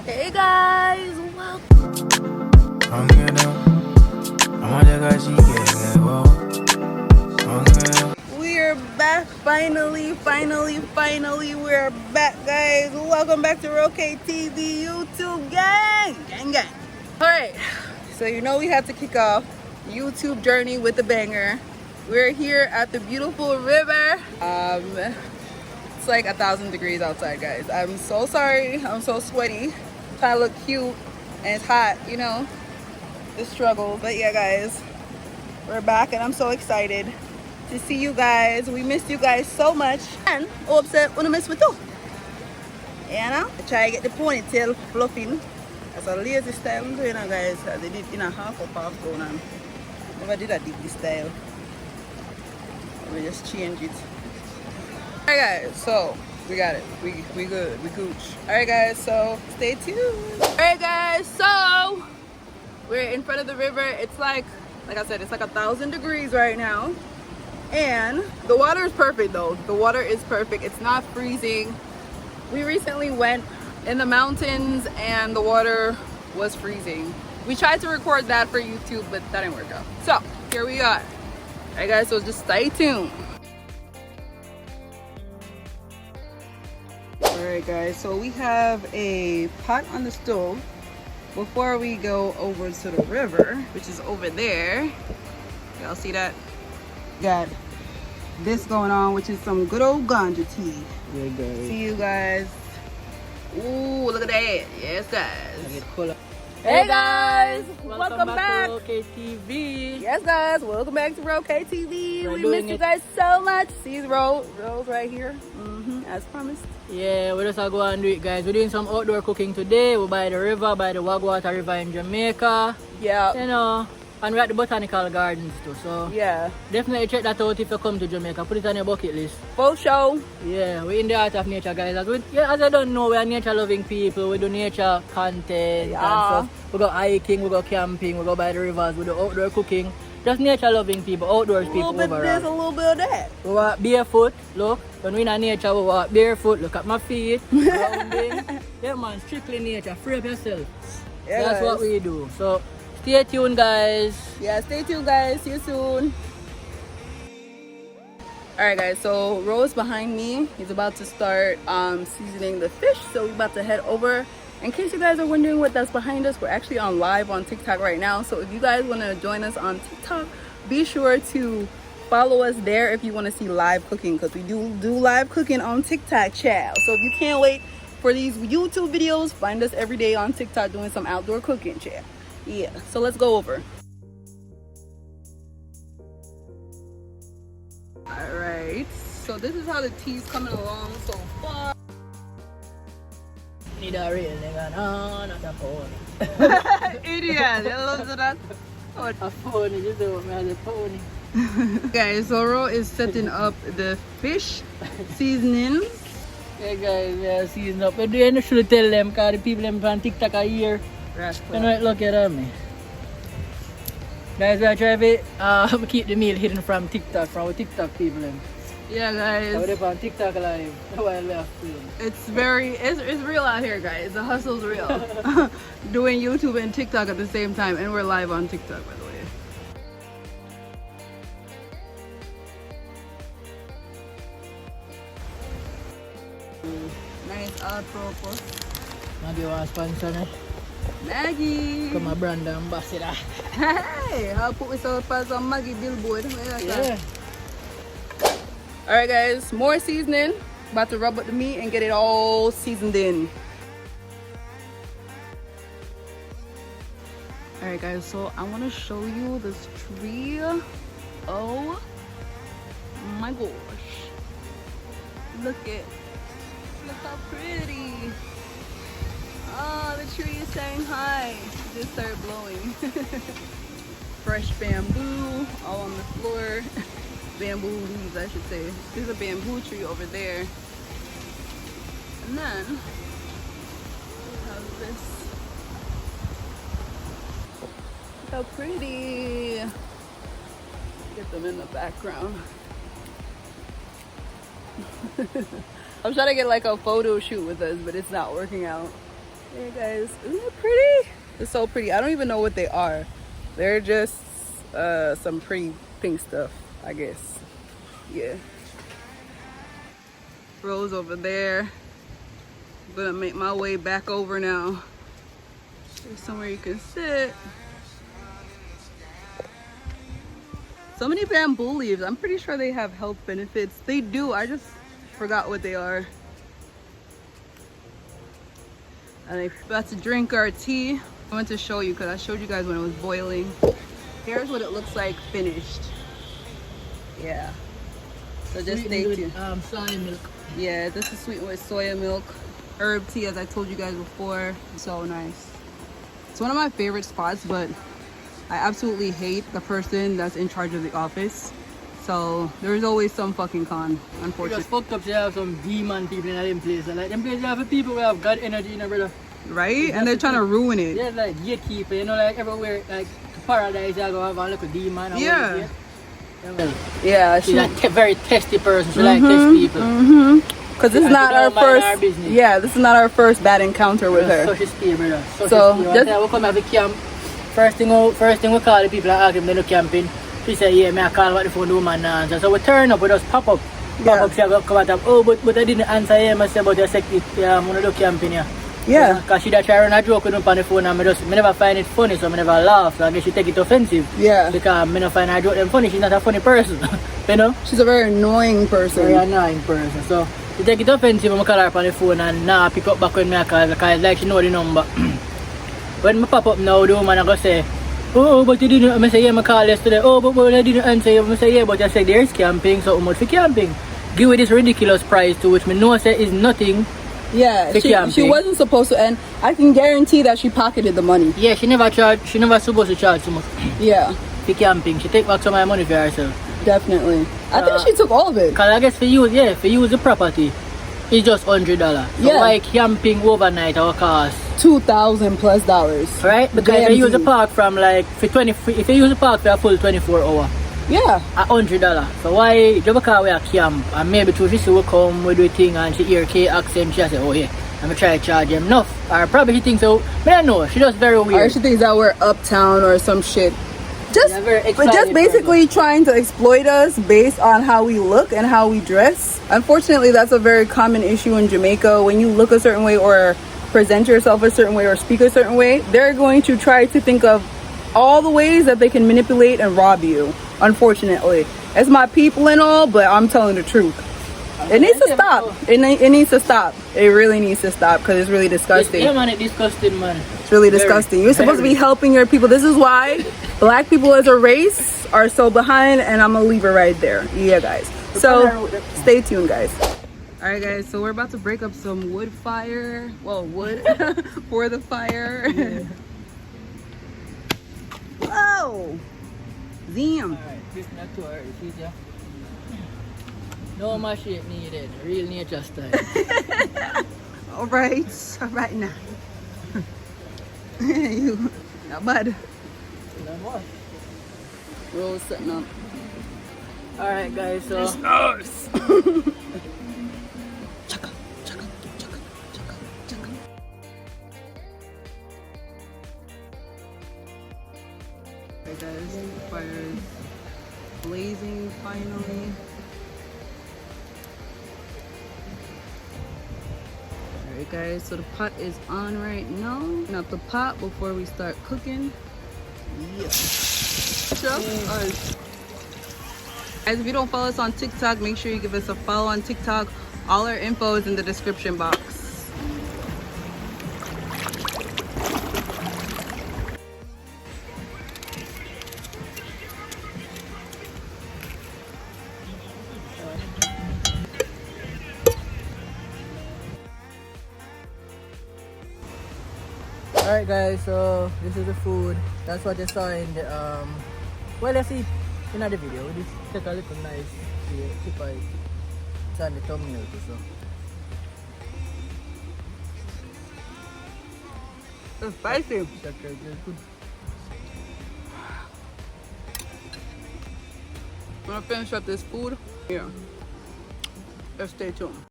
Hey guys, welcome. We're back finally, we're back guys. Welcome back to Roke TV YouTube gang. Alright, so you know we had to kick off YouTube journey with a banger. We're here at the beautiful river. It's like 1,000 degrees outside guys. I'm so sorry, I'm so sweaty. Trying to look cute and it's hot, you know, the struggle. But yeah guys, we're back and I'm so excited to see you guys. We missed you guys so much and upset when I miss with you. You know, I try to get the ponytail fluffing. That's a lazy style I'm doing now guys. They did in a half up half going on. Never did a deep style. Let me just change it. Alright guys, so we got it. We good. We gooch. Alright guys, so stay tuned. Alright guys, so we're in front of the river. It's like I said, it's like 1,000 degrees right now. And the water is perfect though. The water is perfect. It's not freezing. We recently went in the mountains and the water was freezing. We tried to record that for YouTube, but that didn't work out. So here we are. Alright guys, so just stay tuned. Alright guys, so we have a pot on the stove before we go over to the river, which is over there. Y'all see that? Got this going on, which is some good old ganja tea. Yeah, guys. See you guys. Ooh, look at that. Yes guys. Hey guys, welcome back to Roke TV. Yes guys, welcome back to Roke TV. We're We doing missed you it. guys so much. See the rolls right here. As promised. Yeah, we just go and do it, guys. We're doing some outdoor cooking today. We're by the river, by the Wagwater River in Jamaica. Yeah. You know, and we're at the botanical gardens too. So Yeah. definitely check that out if you come to Jamaica. Put it on your bucket list. Full show. Yeah, we're in the heart of nature, guys. As I don't know, we are nature-loving people. We do nature content Yeah. and stuff. We go hiking, we go camping, we go by the rivers, we do outdoor cooking. Just nature-loving people, outdoors A people little bit of this, a overall. little bit of that. We walk barefoot. Look, when we're in nature, we walk barefoot. Look at my feet. Grounding. Yeah, man, strictly nature. Free up yourself. Yeah, That's guys. what we do. So, stay tuned, guys. Yeah, stay tuned guys. See you soon. Alright guys, so Rose behind me. He's about to start seasoning the fish. So we're about to head over. In case you guys are wondering what that's behind us, we're actually on live on TikTok right now. So if you guys want to join us on TikTok, be sure to follow us there if you want to see live cooking, because we do live cooking on TikTok, child. So if you can't wait for these YouTube videos, find us every day on TikTok doing some outdoor cooking, child. Yeah, so let's go over. All right, so this is how the tea's coming along so far. Need a real nigga, no, not a phone. Idiot, I love that. A phone, you do me as a pony. Guys, Zoro is setting up the fish seasonings. Yeah, guys, we are season up. But you should tell them, because the people them on TikTok are here. You know, look at me. Guys, we are trying to keep the meal hidden from TikTok, from our TikTok people. Them. Yeah, So guys, we're on TikTok live while we are filming. it's real out here, guys. The hustle's real. Doing YouTube and TikTok at the same time, and we're live on TikTok, by the way. Nice apropos. Maggie want to sponsor me. Maggie. Come a brand ambassador. Hey, I'll put myself as a Maggie billboard. Yeah. Alright guys, more seasoning. About to rub up the meat and get it all seasoned in. Alright guys, so I want to show you this tree. Oh my gosh. Look how pretty. Oh, the tree is saying hi. It just started blowing. Fresh bamboo all on the floor. Bamboo leaves, I should say. There's a bamboo tree over there. And then we have this. Look how pretty. Get them in the background. I'm trying to get like a photo shoot with us, but it's not working out. Hey guys, isn't it pretty? It's so pretty. I don't even know what they are. They're just some pretty pink stuff, I guess. Yeah. Rose over there. I'm gonna make my way back over now. There's somewhere you can sit. So many bamboo leaves. I'm pretty sure they have health benefits. They do. I just forgot what they are. And I'm about to drink our tea. I want to show you because I showed you guys when it was boiling. Here's what it looks like finished. Yeah. So just stay tuned. Soy milk. Yeah, this is sweetened with soya milk. Herb tea, as I told you guys before. So nice. It's one of my favorite spots, but I absolutely hate the person that's in charge of the office. So there's always some fucking con, unfortunately. Because fucked up, they have some demon people in them places. Like them places have people who have God energy, you know, brother. Right? And they're trying to ruin it. Yeah, like gatekeeper, you know, like everywhere, like to paradise, they're gonna have a little demon. Yeah. Yeah, she's a very testy person. She like test people. Because this is not our first. Yeah, this is not our first bad encounter with her. So she's stay, brother. So we come have a camp. First thing we call the people and ask them they no camping. She said, yeah, me I call what the phone woman now. So we turn up, we just pop up. Pop up, she come out of, oh, but I didn't answer him. I said, but I said, I'm going to do camping here. Yeah. Because she try to run a joke with him on the phone and I never find it funny, so I never laugh. So I guess she take it offensive. Yeah. Because I don't find her joke them funny. She's not a funny person. You know? She's a very annoying person. Very annoying person. So she take it offensive when I call her on the phone and now pick up back when I call because like she know the number. When I pop up now, the woman I go say, oh, but you didn't. I say, yeah, I called yesterday. Oh, but I didn't answer you. I say, yeah, but I said, there's camping, so much for camping. Give her this ridiculous price to which me know say is nothing. Yeah, she wasn't supposed to, and I can guarantee that she pocketed the money. Yeah, she never supposed to charge so much. Yeah. For camping. She take back some of my money for herself. Definitely. I think she took all of it. Because I guess for use the property, it's just $100. So why camping overnight our cost $2,000 plus. Right? Because if you use the park from like if you use the park for a full 24 hour. Yeah. $100. So why Jamaica we a camp and maybe through she will come with the thing and she hear K accent, she say, oh yeah, I'm gonna try to charge him enough. Or probably she thinks so. I don't know, she just very weird. Or she thinks that we're uptown or some shit. But just basically trying to exploit us based on how we look and how we dress. Unfortunately, that's a very common issue in Jamaica. When you look a certain way or present yourself a certain way or speak a certain way, they're going to try to think of all the ways that they can manipulate and rob you. Unfortunately, it's my people and all, but I'm telling the truth. It needs to stop. It needs to stop. It really needs to stop because it's really disgusting. Yeah, man, it's disgusting, man. It's really disgusting. You're supposed to be helping your people. This is why black people as a race are so behind, and I'm gonna leave it right there. Yeah, guys. So stay tuned, guys. All right, guys. So we're about to break up some wood fire. Well, wood for the fire. Yeah. Whoa! Damn. Alright, this not too hard. No more shit needed. Real nature style. Alright now. You not bad. No more. We're all setting up. Alright, guys, so it's us. Hey guys, the fire is blazing finally. Alright guys, so the pot is on right now. Not the pot before we start cooking. Yeah. Just us. Guys, if you don't follow us on TikTok, make sure you give us a follow on TikTok. All our info is in the description box. alright guys, so this is the food. That's what you saw in the well, let's see in the video. We just take a little nice tip of it. It's on the thumbnail too, so It's spicy. that's good. I'm gonna finish up this food. Yeah. Let's stay tuned.